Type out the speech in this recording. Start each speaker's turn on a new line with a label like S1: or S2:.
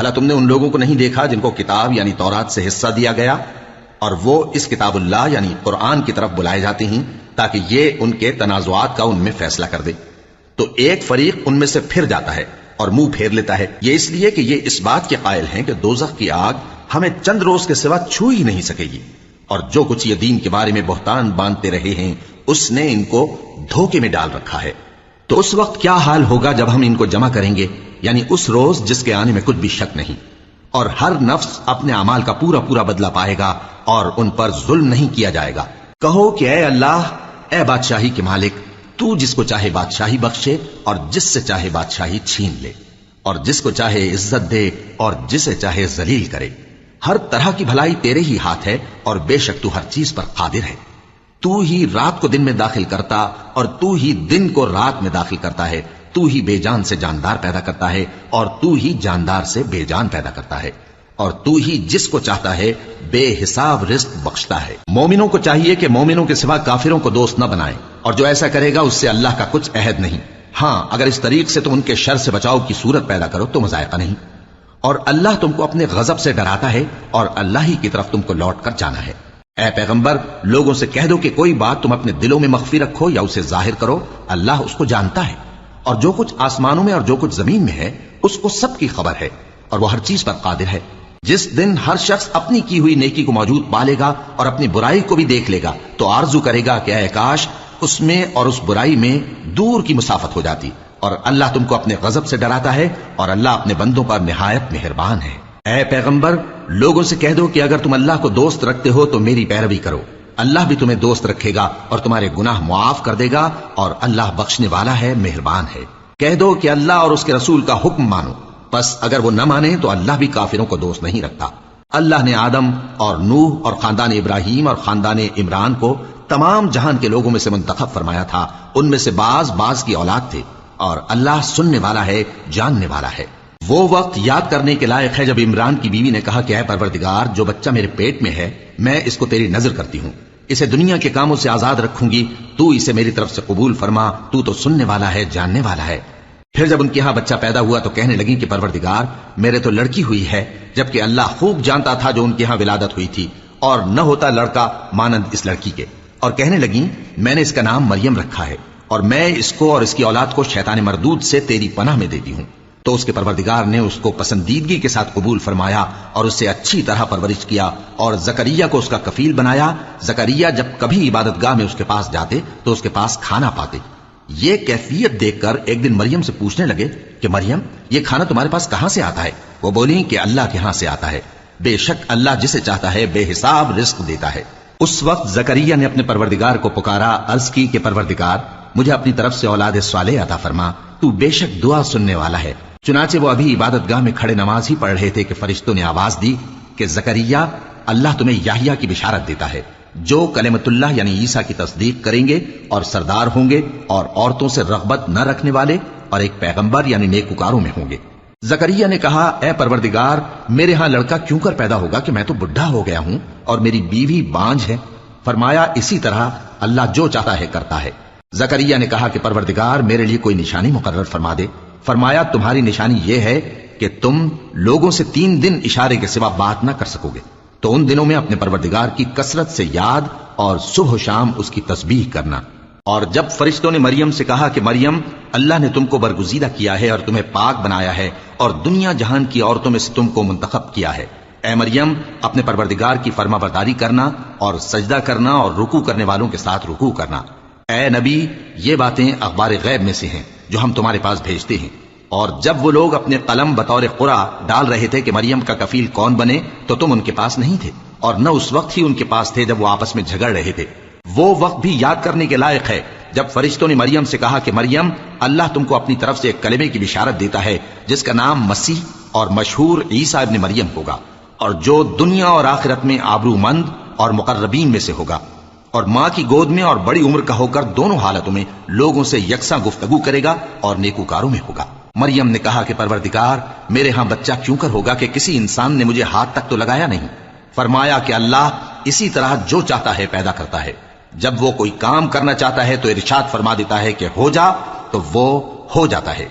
S1: بھلا تم نے ان لوگوں کو نہیں دیکھا جن کو کتاب یعنی تورات سے حصہ دیا گیا اور وہ اس کتاب اللہ یعنی قرآن کی طرف بلائے جاتے ہیں تاکہ یہ ان کے تنازعات کا ان میں فیصلہ کر دے؟ تو ایک فریق ان میں سے پھر جاتا ہے اور منہ پھیر لیتا ہے، یہ اس لیے کہ یہ اس بات کے قائل ہیں کہ دوزخ کی آگ ہمیں چند روز کے سوا چھو ہی نہیں سکے گی، اور جو کچھ یہ دین کے بارے میں بہتان باندھتے رہے ہیں اس نے ان کو دھوکے میں ڈال رکھا ہے۔ تو اس وقت کیا حال ہوگا جب ہم ان کو جمع کریں گے، یعنی اس روز جس کے آنے میں کچھ بھی شک نہیں، اور ہر نفس اپنے اعمال کا پورا پورا بدلہ پائے گا اور ان پر ظلم نہیں کیا جائے گا۔ کہو کہ اے اللہ، اے بادشاہی کے مالک، تو جس کو چاہے بادشاہی بخشے اور جس سے چاہے بادشاہی چھین لے، اور جس کو چاہے عزت دے اور جسے چاہے ذلیل کرے۔ ہر طرح کی بھلائی تیرے ہی ہاتھ ہے اور بے شک تو ہر چیز پر قادر ہے۔ تو ہی رات کو دن میں داخل کرتا اور تو ہی دن کو رات میں داخل کرتا ہے، تو ہی بے جان سے جاندار پیدا کرتا ہے اور تو ہی جاندار سے بے جان پیدا کرتا ہے، اور تو ہی جس کو چاہتا ہے بے حساب رزق بخشتا ہے۔ مومنوں کو چاہیے کہ مومنوں کے سوا کافروں کو دوست نہ بنائیں، اور جو ایسا کرے گا اس سے اللہ کا کچھ عہد نہیں۔ ہاں اگر اس طریق سے تم ان کے شر سے بچاؤ کی صورت پیدا کرو تو مذائقہ نہیں، اور اللہ تم کو اپنے غضب سے ڈراتا ہے اور اللہ ہی کی طرف تم کو لوٹ کر جانا ہے۔ اے پیغمبر، لوگوں سے کہہ دو کہ کوئی بات تم اپنے دلوں میں مخفی رکھو یا اسے ظاہر کرو، اللہ اس کو جانتا ہے، اور جو کچھ آسمانوں میں اور جو کچھ زمین میں ہے اس کو سب کی خبر ہے، اور وہ ہر چیز پر قادر ہے۔ جس دن ہر شخص اپنی کی ہوئی نیکی کو موجود پالے گا اور اپنی برائی کو بھی دیکھ لے گا تو آرزو کرے گا کہ اے کاش اس میں اور اس برائی میں دور کی مسافت ہو جاتی، اور اللہ تم کو اپنے غضب سے ڈراتا ہے اور اللہ اپنے بندوں پر نہایت مہربان ہے۔ اے پیغمبر، لوگوں سے کہہ دو کہ اگر تم اللہ کو دوست رکھتے ہو تو میری پیروی کرو، اللہ بھی تمہیں دوست رکھے گا اور تمہارے گناہ معاف کر دے گا، اور اللہ بخشنے والا ہے، مہربان ہے۔ کہہ دو کہ اللہ اور اس کے رسول کا حکم مانو، بس اگر وہ نہ مانے تو اللہ بھی کافروں کو دوست نہیں رکھتا۔ اللہ نے آدم اور نوح اور خاندان ابراہیم اور خاندان عمران کو تمام جہان کے لوگوں میں سے منتخب فرمایا تھا، ان میں سے بعض کی اولاد تھے، اور اللہ سننے والا ہے، جاننے والا ہے۔ وہ وقت یاد کرنے کے لائق ہے جب عمران کی بیوی نے کہا کہ اے پروردگار، جو بچہ میرے پیٹ میں ہے میں اس کو تیری نذر کرتی ہوں، اسے دنیا کے کاموں سے آزاد رکھوں گی، تو اسے میری طرف سے قبول فرما، تو سننے والا ہے، جاننے والا ہے۔ پھر جب ان کے ہاں بچہ پیدا ہوا تو کہنے لگیں کہ پروردگار، میرے تو لڑکی ہوئی ہے، جبکہ اللہ خوب جانتا تھا جو ان کے ہاں ولادت ہوئی تھی، اور نہ ہوتا لڑکا مانند اس لڑکی کے۔ اور کہنے لگیں میں نے اس کا نام مریم رکھا ہے، اور میں اس کو اور اس کی اولاد کو شیطان مردود سے تیری پناہ میں دیتی ہوں۔ تو اس کے پروردگار نے اس کو پسندیدگی کے ساتھ قبول فرمایا اور اسے اچھی طرح پرورش کیا، اور زکریا کو اس کا کفیل بنایا۔ زکریا جب کبھی عبادت گاہ میں اس کے پاس جاتے تو اس کے پاس کھانا پاتے۔ یہ کیفیت دیکھ کر ایک دن مریم سے پوچھنے لگے کہ مریم، یہ کھانا تمہارے پاس کہاں سے آتا ہے؟ وہ بولی کہ اللہ کے ہاں سے آتا ہے، بے شک اللہ جسے چاہتا ہے بے حساب رزق دیتا ہے۔ اس وقت زکریا نے اپنے پروردگار کو پکارا، عرض کی کہ پروردگار، مجھے اپنی طرف سے اولاد صالح عطا فرما، تو بے شک دعا سننے والا ہے۔ چنانچہ وہ ابھی عبادت گاہ میں کھڑے نماز ہی پڑھ رہے تھے کہ فرشتوں نے آواز دی کہ زکریا، اللہ تمہیں یحییٰ کی بشارت دیتا ہے، جو کلمۃ اللہ یعنی عیسیٰ کی تصدیق کریں گے اور سردار ہوں گے اور عورتوں سے رغبت نہ رکھنے والے اور ایک پیغمبر یعنی نیکوکاروں میں ہوں گے۔ زکریا نے کہا، اے پروردگار، میرے ہاں لڑکا کیوں کر پیدا ہوگا کہ میں تو بڈھا ہو گیا ہوں اور میری بیوی بانجھ ہے؟ فرمایا، اسی طرح اللہ جو چاہتا ہے کرتا ہے۔ زکریا نے کہا کہ پروردگار، میرے لیے کوئی نشانی مقرر فرما دے۔ فرمایا، تمہاری نشانی یہ ہے کہ تم لوگوں سے 3 دن اشارے کے سوا بات نہ کر سکو گے، تو ان دنوں میں اپنے پروردگار کی کثرت سے یاد اور صبح و شام اس کی تسبیح کرنا۔ اور جب فرشتوں نے مریم سے کہا کہ مریم، اللہ نے تم کو برگزیدہ کیا ہے اور تمہیں پاک بنایا ہے اور دنیا جہان کی عورتوں میں سے تم کو منتخب کیا ہے، اے مریم، اپنے پروردگار کی فرما برداری کرنا اور سجدہ کرنا اور رکوع کرنے والوں کے ساتھ رکوع کرنا۔ اے نبی، یہ باتیں اخبار غیب میں سے ہیں جو ہم تمہارے پاس بھیجتے ہیں۔ اور جب وہ لوگ اپنے قلم بطور قرعہ ڈال رہے تھے کہ مریم کا کفیل کون بنے تو تم ان کے پاس نہیں تھے، اور نہ اس وقت ہی ان کے پاس تھے جب وہ آپس میں جھگڑ رہے تھے۔ وہ وقت بھی یاد کرنے کے لائق ہے جب فرشتوں نے مریم سے کہا کہ مریم، اللہ تم کو اپنی طرف سے ایک کلمے کی بشارت دیتا ہے جس کا نام مسیح اور مشہور عیسیٰ ابن مریم ہوگا، اور جو دنیا اور آخرت میں آبرو مند اور مقربین میں سے ہوگا، اور ماں کی گود میں اور بڑی عمر کا ہو کر دونوں حالتوں میں لوگوں سے یکساں گفتگو کرے گا اور نیکوکاروں میں ہوگا۔ مریم نے کہا کہ پروردگار، میرے ہاں بچہ کیوں کر ہوگا کہ کسی انسان نے مجھے ہاتھ تک تو لگایا نہیں۔ فرمایا کہ اللہ اسی طرح جو چاہتا ہے پیدا کرتا ہے، جب وہ کوئی کام کرنا چاہتا ہے تو ارشاد فرما دیتا ہے کہ ہو جا تو وہ ہو جاتا ہے۔